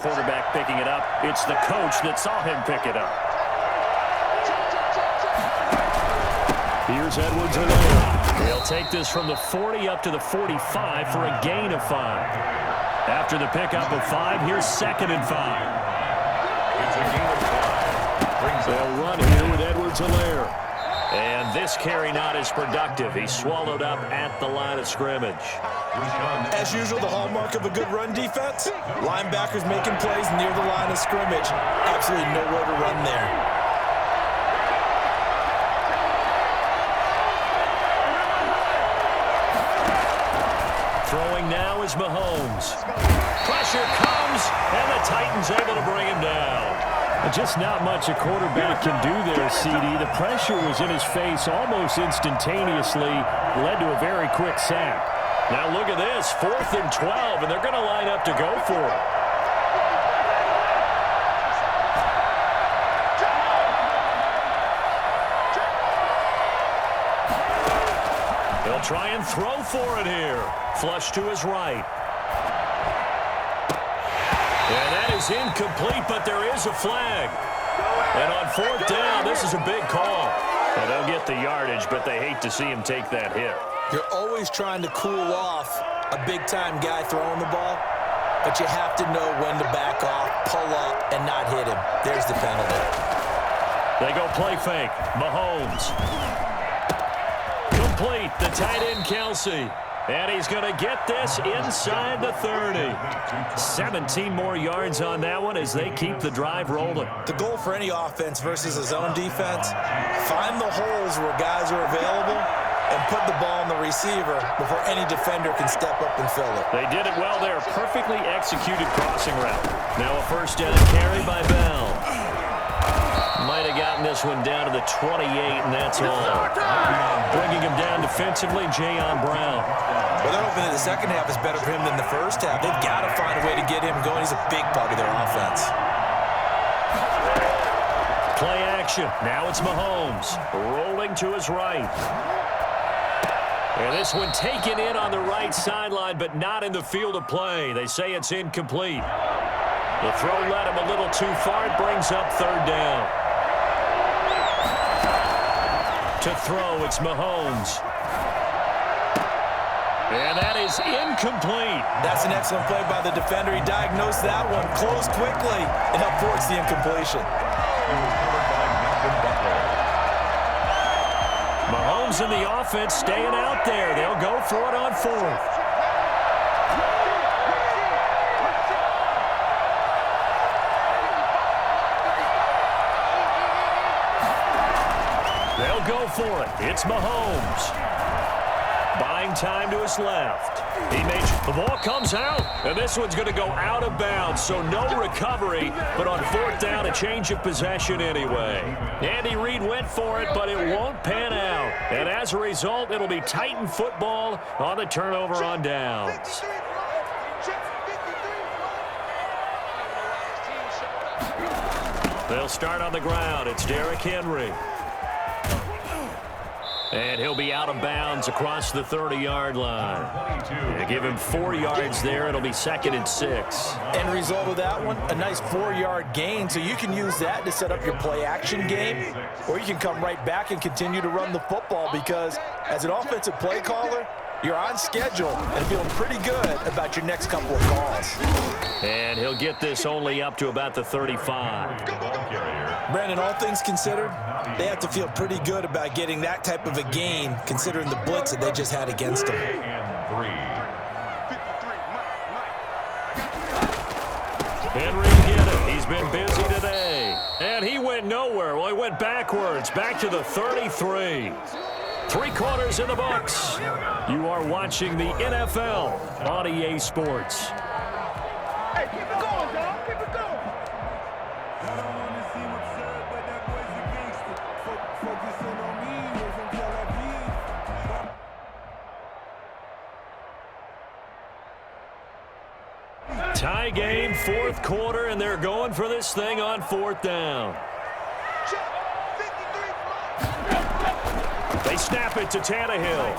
Quarterback picking it up. It's the coach that saw him pick it up. Here's Edwards-Helaire. He'll take this from the 40 up to the 45 for a gain of 5. After the pickup of 5, here's 2nd and 5. It's a gain of 5. They'll run here with Edwards-Helaire. And this carry not as productive. He's swallowed up at the line of scrimmage. As usual, the hallmark of a good run defense, linebackers making plays near the line of scrimmage. Absolutely nowhere to run there. Throwing now is Mahomes. Pressure comes, and the Titans able to bring him down. Just not much a quarterback can do there, CD. The pressure was in his face almost instantaneously, led to a very quick sack. Now look at this, 4th and 12, and they're going to line up to go for it. He'll try and throw for it here. Flush to his right. And that is incomplete, but there is a flag. And on 4th down, this is a big call. Well, they'll get the yardage, but they hate to see him take that hit. You're always trying to cool off a big-time guy throwing the ball, but you have to know when to back off, pull up, and not hit him. There's the penalty. They go play fake. Mahomes. Complete. The tight end, Kelsey. And he's going to get this inside the 30. 17 more yards on that one as they keep the drive rolling. The goal for any offense versus a zone defense, find the holes where guys are available and put the ball on the receiver before any defender can step up and fill it. They did it well there. Perfectly executed crossing route. Now a 1st down carry by Bell. Might have gotten this one down to the 28, and that's all. Bringing him down defensively, Jayon Brown. Well, they're hoping that the second half is better for him than the first half. They've got to find a way to get him going. He's a big part of their offense. Play action. Now it's Mahomes. Rolling to his right. And this one taken in on the right sideline, but not in the field of play. They say it's incomplete. The throw led him a little too far. It brings up 3rd down. To throw, it's Mahomes. And that is incomplete. That's an excellent play by the defender. He diagnosed that one, closed quickly, and helped force the incompletion. Mahomes and the offense staying out there. They'll go for it on 4th. They'll go for it. It's Mahomes. Buying time to his left. The ball comes out, and this one's going to go out of bounds, so no recovery, but on 4th down, a change of possession anyway. Andy Reid went for it, but it won't pan out. And as a result, it'll be Titan football on the turnover on downs. They'll start on the ground. It's Derrick Henry. And he'll be out of bounds across the 30-yard line. They give him 4 yards there. It'll be 2nd and 6. End result of that one, a nice 4-yard gain. So you can use that to set up your play-action game, or you can come right back and continue to run the football because as an offensive play caller, you're on schedule and feeling pretty good about your next couple of calls. And he'll get this only up to about the 35. Brandon, all things considered, they have to feel pretty good about getting that type of a gain considering the blitz that they just had against them. Henry get it. He's been busy today. And he went nowhere. Well, he went backwards, back to the 33. 3 quarters in the books. You are watching the NFL on EA Sports. Hey, keep it going, dog. Keep it going. Tie game, 4th quarter, and they're going for this thing on 4th down. They snap it to Tannehill.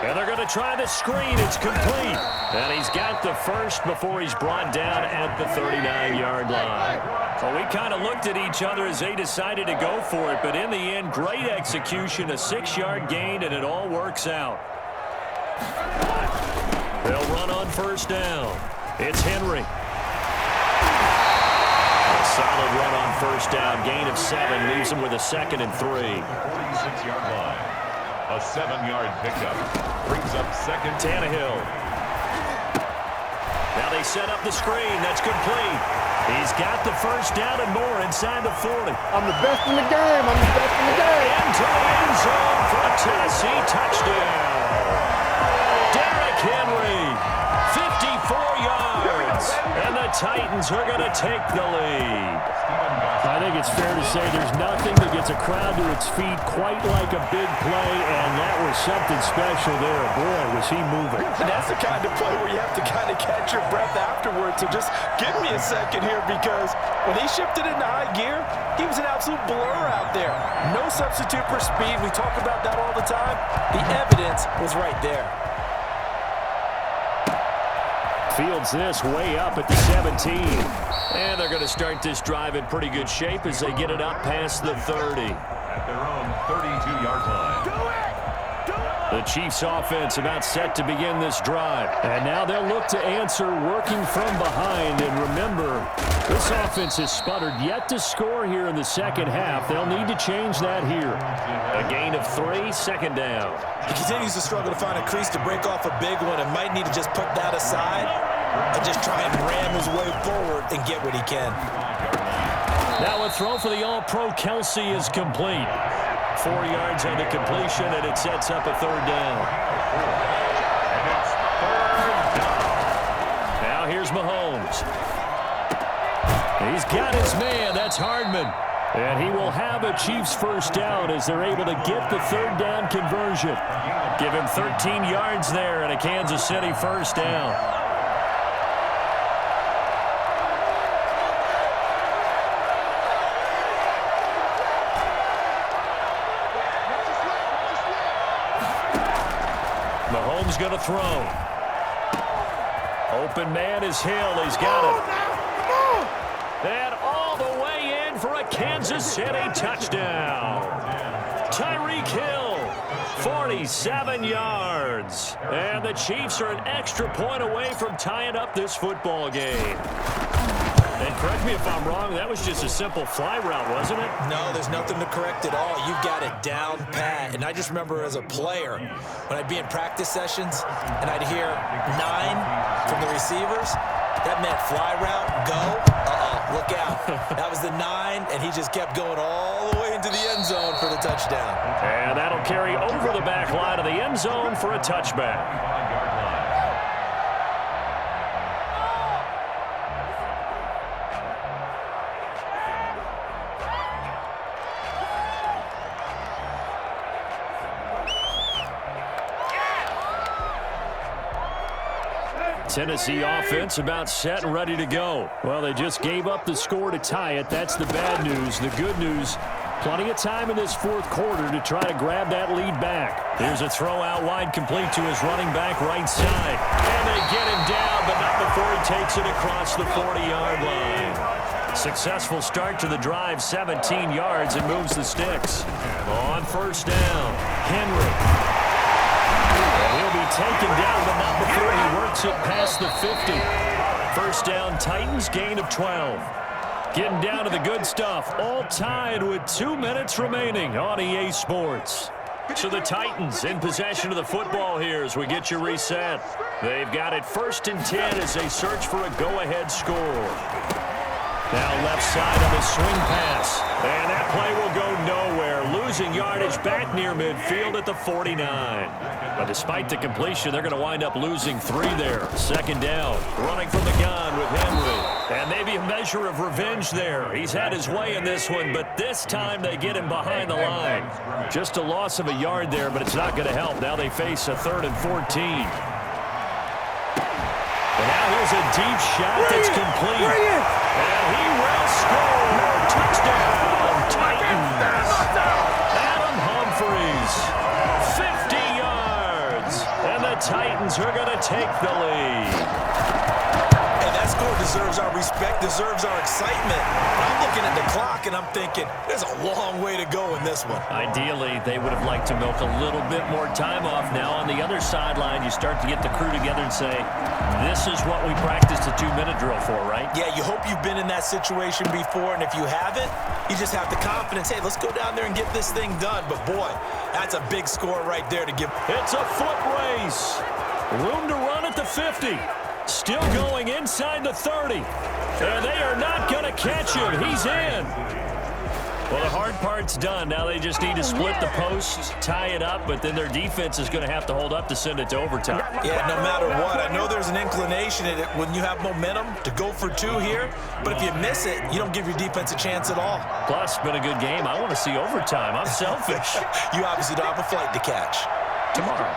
And they're going to try the screen. It's complete. And he's got the first before he's brought down at the 39-yard line. Well, we kind of looked at each other as they decided to go for it. But in the end, great execution, a 6-yard gain, and it all works out. They'll run on first down. It's Henry. A solid run on first down. Gain of 7 leaves him with a 2nd and 3. 46-yard line. A 7-yard pickup. Brings up second. Tannehill. Now they set up the screen. That's complete. He's got the first down and more inside the 40. I'm the best in the game. I'm the best in the game. Into the end zone for a Tennessee touchdown. Derrick Henry, 54 yards. And the Titans are going to take the lead. I think it's fair to say there's nothing that gets a crowd to its feet quite like a big play, and that was something special there. Boy, was he moving. And that's the kind of play where you have to kind of catch your breath afterwards. So just give me a second here, because when he shifted into high gear, he was an absolute blur out there. No substitute for speed. We talk about that all the time. The evidence was right there. Fields this way up at the 17. And they're going to start this drive in pretty good shape as they get it up past the 30. At their own 32-yard line. The Chiefs offense about set to begin this drive. And now they'll look to answer working from behind. And remember, this offense has sputtered yet to score here in the second half. They'll need to change that here. A gain of 3, 2nd down. He continues to struggle to find a crease to break off a big one and might need to just put that aside and just try and ram his way forward and get what he can. Now a throw for the All-Pro Kelsey is complete. 4 yards on the completion, and it sets up a 3rd down. Now here's Mahomes. He's got his man. That's Hardman. And he will have a Chiefs first down as they're able to get the 3rd down conversion. Give him 13 yards there and a Kansas City first down. Mahomes going to throw. Open man is Hill. He's got it. And all the way in for a Kansas City touchdown. Tyreek Hill, 47 yards. And the Chiefs are an extra point away from tying up this football game. And correct me if I'm wrong, that was just a simple fly route, wasn't it? No, there's nothing to correct at all. You've got it down pat. And I just remember as a player, when I'd be in practice sessions and I'd hear 9 from the receivers, that meant fly route, go, look out. That was the 9, and he just kept going all the way into the end zone for the touchdown. And that'll carry over the back line of the end zone for a touchback. Tennessee offense about set and ready to go. Well, they just gave up the score to tie it. That's the bad news. The good news, plenty of time in this 4th quarter to try to grab that lead back. Here's a throw out wide, complete to his running back right side. And they get him down, but not before he takes it across the 40-yard line. Successful start to the drive, 17 yards, and moves the sticks. On first down, Henry. He'll be taken down, but not before he works it past the 50. First down, Titans, gain of 12. Getting down to the good stuff, all tied with 2 minutes remaining on EA Sports. So the Titans in possession of the football here as we get you reset. They've got it 1st and 10 as they search for a go-ahead score. Now left side on the swing pass. And that play will go nowhere. Losing yardage back near midfield at the 49. But despite the completion, they're going to wind up losing 3 there. 2nd down. Running from the gun with Henry. And maybe a measure of revenge there. He's had his way in this one, but this time they get him behind the line. Just a loss of a yard there, but it's not going to help. Now they face a 3rd and 14. And now here's a deep shot that's complete. And he will score. Touchdown, Titans. Adam Humphries, 50 yards. respect deserves our excitement. I'm looking at the clock, and I'm thinking, there's a long way to go in this one. Ideally, they would have liked to milk a little bit more time off. Now, on the other sideline, you start to get the crew together and say, this is what we practiced a 2-minute drill for, right? Yeah, you hope you've been in that situation before, and if you haven't, you just have the confidence, hey, let's go down there and get this thing done. But, boy, that's a big score right there to give. It's a foot race. Room to run at the 50. Still going inside the 30. And they are not going to catch him. He's in. Well, the hard part's done. Now they just need to split the posts, tie it up, but then their defense is going to have to hold up to send it to overtime. Yeah, no matter what. I know there's an inclination in it when you have momentum to go for 2 here, but if you miss it, you don't give your defense a chance at all. Plus, it's been a good game. I want to see overtime. I'm selfish. You obviously don't have a flight to catch. Tomorrow.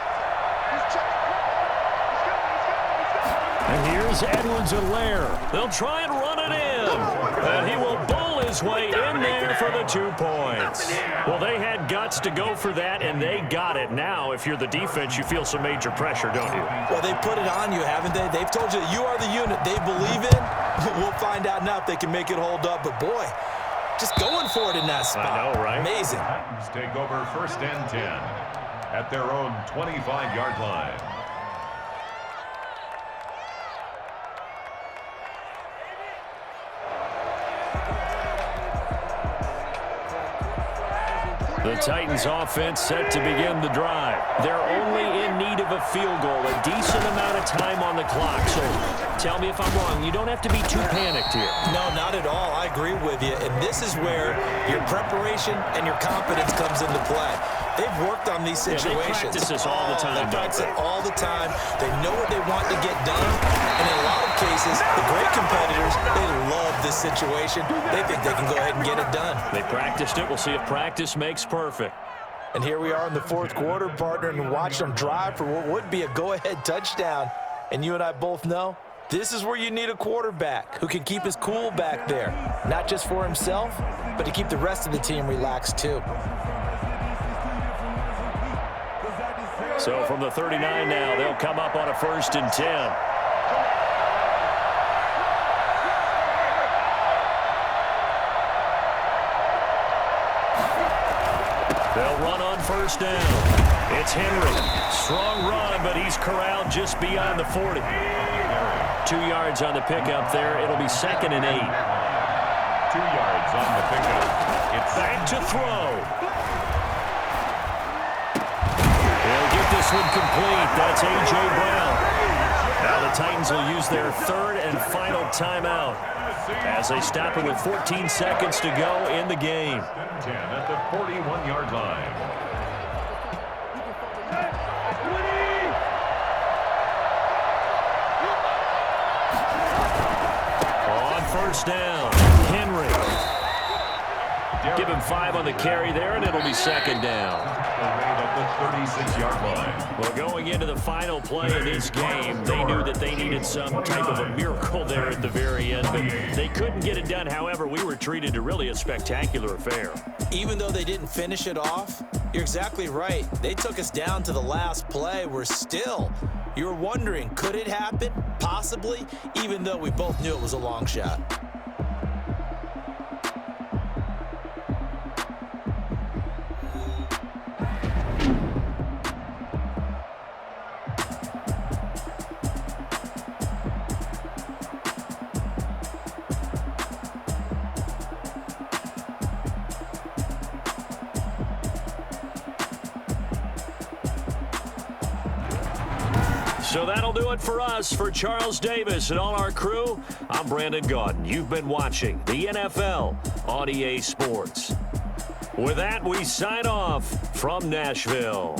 And here's Edwards-Helaire. They'll try and run it in. And he will bull his way in there for the 2 points. Well, they had guts to go for that, and they got it. Now, if you're the defense, you feel some major pressure, don't you? Well, they put it on you, haven't they? They've told you that you are the unit they believe in. We'll find out now if they can make it hold up. But, boy, just going for it in that spot. I know, right? Amazing. Titans take over 1st and 10 at their own 25-yard line. The Titans offense set to begin the drive. They're only in need of a field goal, a decent amount of time on the clock. So tell me if I'm wrong. You don't have to be too panicked here. No, not at all. I agree with you. And this is where your preparation and your confidence comes into play. They've worked on these situations. They practice this all the time. They practice it all the time. They know what they want to get done. And in a lot of cases, the great competitors, they love this situation. They think they can go ahead and get it done. They practiced it. We'll see if practice makes perfect. And here we are in the 4th quarter, partner, and watch them drive for what would be a go-ahead touchdown. And you and I both know this is where you need a quarterback who can keep his cool back there, not just for himself, but to keep the rest of the team relaxed too. So from the 39 now, they'll come up on a 1st and 10. They'll run on 1st down. It's Henry. Strong run, but he's corralled just beyond the 40. 2 yards on the pickup there. It'll be 2nd and 8. 2 yards on the pickup. It's back to throw. This one complete. That's A.J. Brown. Now the Titans will use their 3rd and final timeout as they stop it with 14 seconds to go in the game. 10 at the 41-yard line. On 1st down, Henry. Give him 5 on the carry there, and it'll be 2nd down. The 36-yard line. Well, going into the final play of this game, they knew that they needed some type of a miracle there at the very end, but they couldn't get it done. However, we were treated to really a spectacular affair. Even though they didn't finish it off, you're exactly right. They took us down to the last play. We're still, you were wondering, could it happen? Possibly, even though we both knew it was a long shot. So that'll do it for us. For Charles Davis and all our crew, I'm Brandon Gaudin. You've been watching the NFL on EA Sports. With that, we sign off from Nashville.